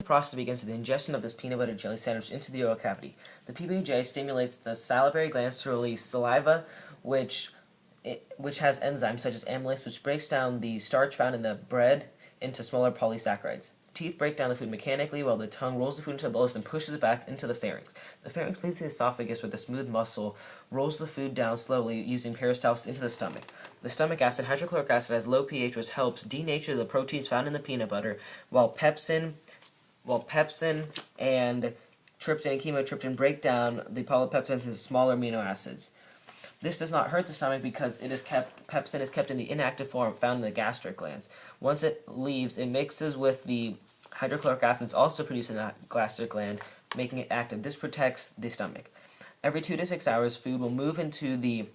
The process begins with the ingestion of this peanut butter jelly sandwich into the oral cavity. The PBJ stimulates the salivary glands to release saliva, which has enzymes such as amylase, which breaks down the starch found in the bread into smaller polysaccharides. Teeth break down the food mechanically, while the tongue rolls the food into the bolus and pushes it back into the pharynx. The pharynx leads to the esophagus, where the smooth muscle rolls the food down slowly using peristalsis into the stomach. The stomach acid, hydrochloric acid, has low pH, which helps denature the proteins found in the peanut butter, while pepsin and trypsin and chymotrypsin break down the polypeptide into smaller amino acids. This does not hurt the stomach because pepsin is kept in the inactive form found in the gastric glands. Once it leaves, it mixes with the hydrochloric acids also produced in the gastric gland, making it active. This protects the stomach. Every 2 to 6 hours, food will move into the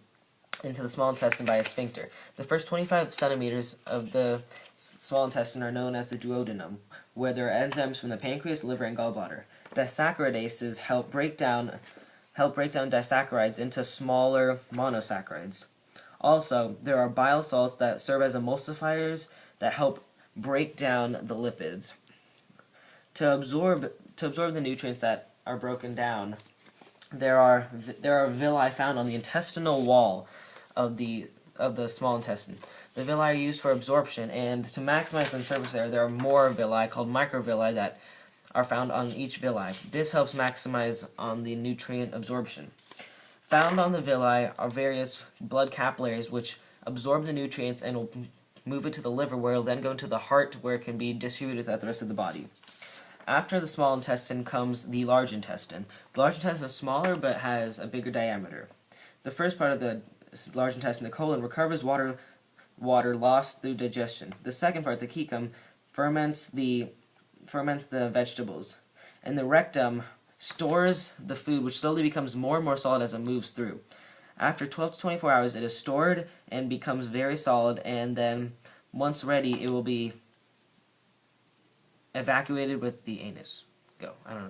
small intestine by a sphincter. The first 25 centimeters of the small intestine are known as the duodenum, where there are enzymes from the pancreas, liver, and gallbladder. Disaccharidases help break down disaccharides into smaller monosaccharides. Also, there are bile salts that serve as emulsifiers that help break down the lipids. To absorb the nutrients that are broken down, there are villi found on the intestinal wall of the small intestine. The villi are used for absorption, and to maximize the surface area, there are more villi called microvilli that are found on each villi. This helps maximize on the nutrient absorption. Found on the villi are various blood capillaries which absorb the nutrients and will move it to the liver, where it will then go into the heart, where it can be distributed throughout the rest of the body. After the small intestine comes the large intestine. The large intestine is smaller but has a bigger diameter. The first part of the large intestine, the colon, recovers water lost through digestion. The second part, the cecum, ferments the vegetables, and the rectum stores the food, which slowly becomes more and more solid as it moves through. After 12 to 24 hours, it is stored and becomes very solid, and then once ready, it will be evacuated with the anus. Go. I don't know.